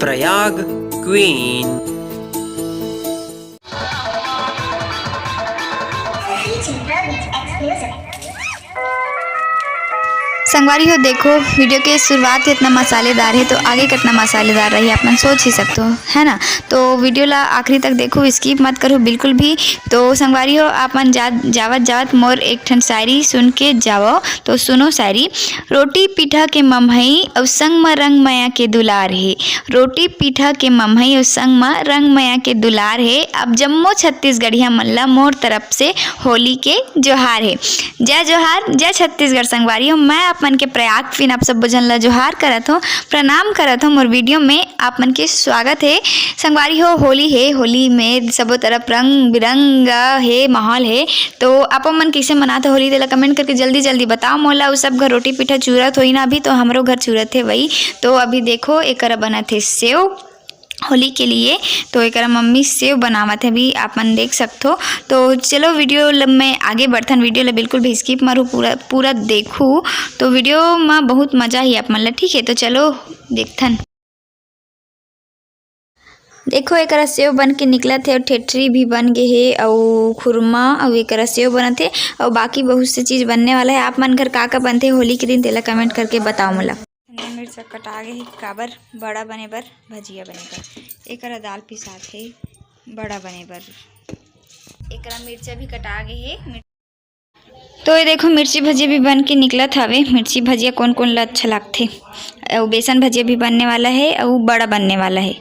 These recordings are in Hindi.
प्रयाग क्वीन। संगवारी हो देखो वीडियो के शुरुआत इतना मसालेदार है तो आगे कितना मसालेदार रही आप मन सोच ही सकते हो है ना। तो वीडियो ला आखिरी तक देखो, स्किप मत करो बिल्कुल भी। तो संगवारी हो आप मन जावत जावत मोर एक ठन शायरी सुन के जाओ। तो सुनो शायरी। रोटी पीठा के मम्हई और संग म रंग मया के दुलार है। रोटी पीठा के मम्हई और संग म रंग मया के दुलार है। अब जम्मो छत्तीसगढ़िया मन ला मोर तरफ से होली के जोहार है। जय जोहार, जय छत्तीसगढ़। संगवारी हो मैं आप मन के प्रयाग क्वीन आप सब जन ला जोहार करत हो, प्रणाम करत हो। मोर वीडियो में आप मन के स्वागत है। संगवारी हो होली है, होली में सबो तरफ रंग बिरंग है, माहौल है। तो आप मन कैसे मनाते होली तेला कमेंट करके जल्दी जल्दी बताओ मोला। उस सब घर रोटी पीठा चूरत होई ना, अभी तो हमरो घर चूरत है वही। तो अभी देखो एक बना थे सेव होली के लिए। तो एक मम्मी सेव बनावत है भी आप मन देख सकते हो। तो चलो वीडियो में आगे बढ़थन, वीडियो ला बिल्कुल भी स्किप मारू, पूरा देखूँ। तो वीडियो में बहुत मजा ही आप मन ला, ठीक है। तो चलो देखथन। देखो एक सेव बन के निकलत है और ठेठरी भी बन गए है और खुरमा और एक सेव बनत है और बाकी बहुत से चीज़ बनने वाला है। आप मन घर का बनते होली के दिन तेला कमेंट करके बताओ मोला। मिर्च कटा गए काबर बड़ा बने बर, भजिया बने बर। एक दाल पिसात है बड़ा बने बर। एक मिर्चा भी कटा गए है। तो ये देखो मिर्ची भजिया भी बन के निकलत हवे। मिर्ची भजिया कौन कौन ला अच्छा लगते। और बेसन भजिया भी बनने वाला है और बड़ा बनने वाला है।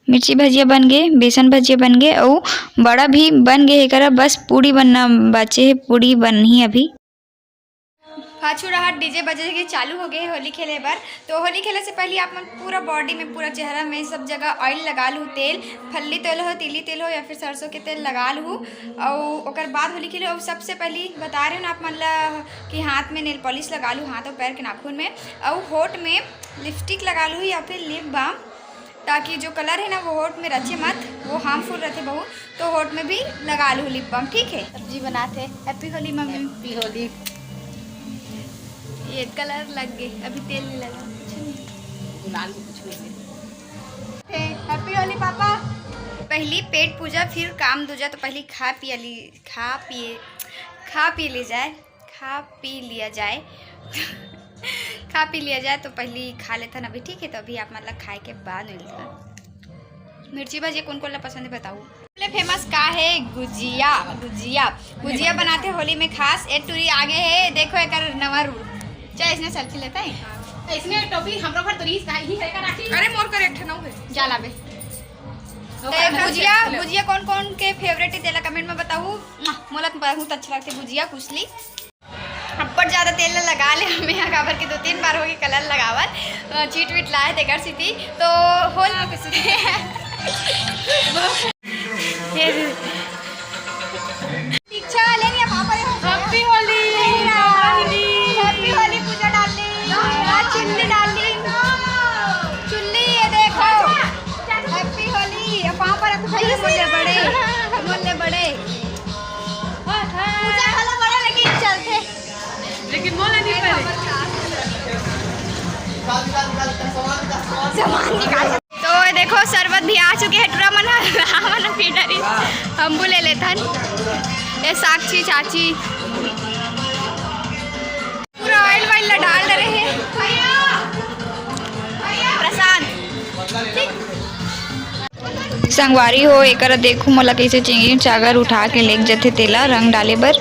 मिर्ची भजिया बन गए, बेसन भजिया बन गए और बड़ा भी बन गए है। करा बस पूड़ी बनना बचे है, पूड़ी बन ही अभी। पाछू रहा डीजे बजे के चालू हो गए होली खेले बर। तो होली खेले से पहले आप मन पूरा बॉडी में, पूरा चेहरा में सब जगह ऑयल लगा लूँ। तेल फल्ली तेल हो, तिली तेल हो या फिर सरसों के तेल लगा लूँ और ओकर बाद होली खेले। और सबसे पहले बता रहे हो ना आप मन ला कि हाथ में नेल पॉलिश लगा लूँ, हाथ और पैर के नाखून में। और होठ में लिपस्टिक लगा लूँ या फिर लिप बाम, ताकि जो कलर है ना वो होठ में रचे मत, वो हार्मफुल रहते बहुत। तो होठ में भी लगा लूँ लिप बाम, ठीक है। सब्जी बनाते। Happy Holi mummy. Happy Holi. ये कलर लग गए, अभी तेल नहीं लगा, गुलाल को कुछ नहीं। हैप्पी होली पापा। पहली पेट पूजा फिर काम दूजा। तो पहले खा पी लिया जाए खा पी लिया जाए। तो पहले खा लेता ना अभी, ठीक है। तो अभी आप मतलब खाए के बाद मिलता। मिर्ची भजिया कौन कौन ला पसंद है बताओ। फेमस का है गुजिया। गुजिया बनाते होली में खास। एक टूरी आगे है, देखो एक नवा रूल। चाहे इसने सेल्फी लेता है, इसने टोपी हमरो घर तोरी का ही है का राखी। अरे मोर कर एक ठन हो जा लाबे। गुजिया कौन कौन के फेवरेट है तेला कमेंट में बताऊ। मोला बहुत अच्छा लगते गुजिया कुचली। अब्बड़ ज़्यादा तेल लगा ले हमें काबर के 2-3 बार हो गए कलर लगावत, चीट वीट लाए थे घर सीधी। तो होल दीक्षा ले लिया पापा। हैप्पी होली। हैप्पी होली पूजा डाल ली, चुन्नी डाल ली, चुन्नी ये देखो। हैप्पी होली। पापा रखो भाई मोले बड़े पूजा वाला बड़ा लेकिन चलते, लेकिन मोला नहीं पड़े सामान निकाल। तो देखो शरबत भी आ चुके हैं। टूरा मन पीटरी हम ले लेथन। ये साक्षी चाची पूरा ऑयल वाइल डाल रहे हैं। प्रशांत संगवारी हो एक देखो मोला कैसे चिंगी चागर उठा के लेक जथे तेला रंग डाले बर।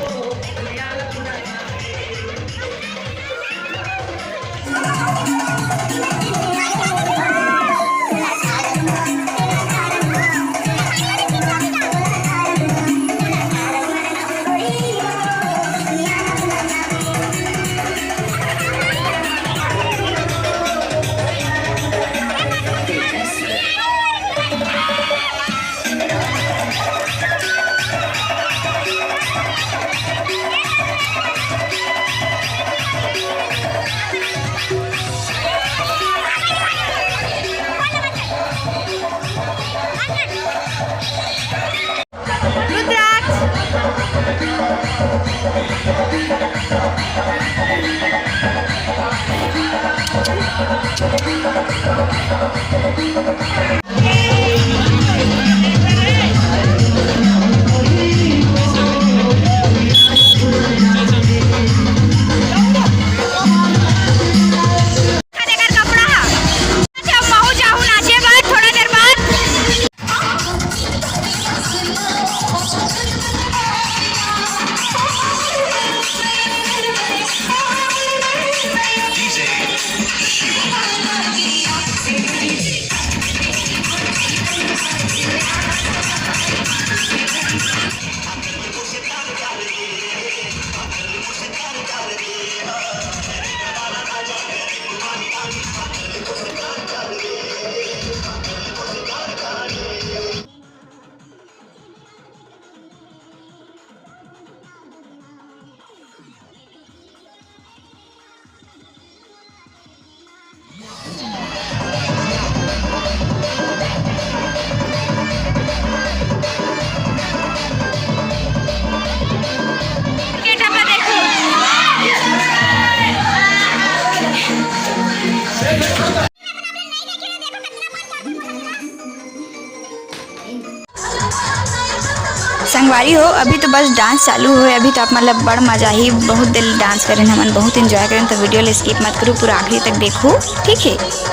संगवारी हो अभी तो बस डांस चालू हो अभी तो आप मतलब बड़ मजा ही बहुत दिल डांस करें हमन बहुत एंजॉय करें तो वीडियो ले स्किप मत करो पूरा आखिरी तक देखो ठीक है।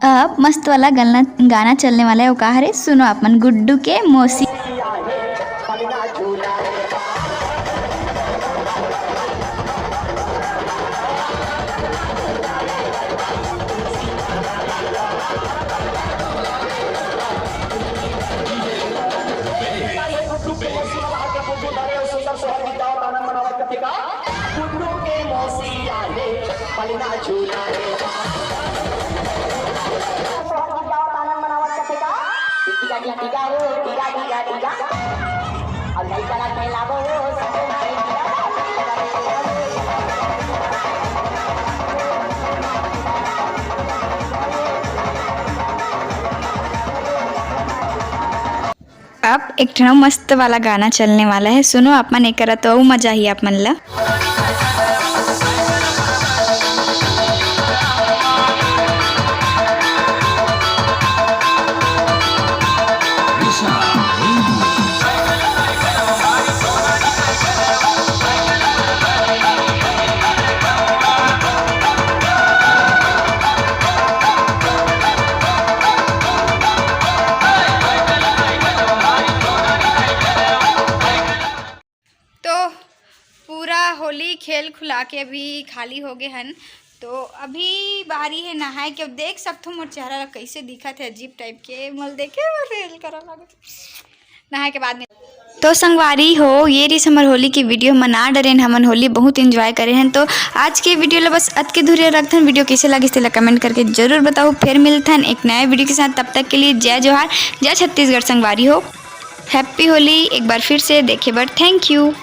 अब मस्त वाला गाना चलने वाला है वो कहा रे सुनो अपन गुड्डू के मौसी। अब एक ठो मस्त वाला गाना चलने वाला है सुनो आप मन एक तो मजा ही आप मन ला। होली खेल खुला के अभी खाली हो गए हन तो अभी बारी है नहाए के। अब देख सकते हो मोर चेहरा कैसे दिखा थे, अजीब टाइप के मल देखे फेल करा लगे नहाए के बाद में। तो संगवारी हो, ये रही हमर होली की वीडियो। मना डरेन, हमन होली बहुत एंजॉय करे हैं। तो आज के वीडियो ला बस अत के धुरे रखथन। वीडियो कैसे लगे इसला कमेंट करके जरूर बताओ। फिर मिलथन एक नए वीडियो के साथ, तब तक के लिए जय जोहार, जय छत्तीसगढ़। संगवारी हो, हैप्पी होली एक बार फिर से देखे बर थैंक यू।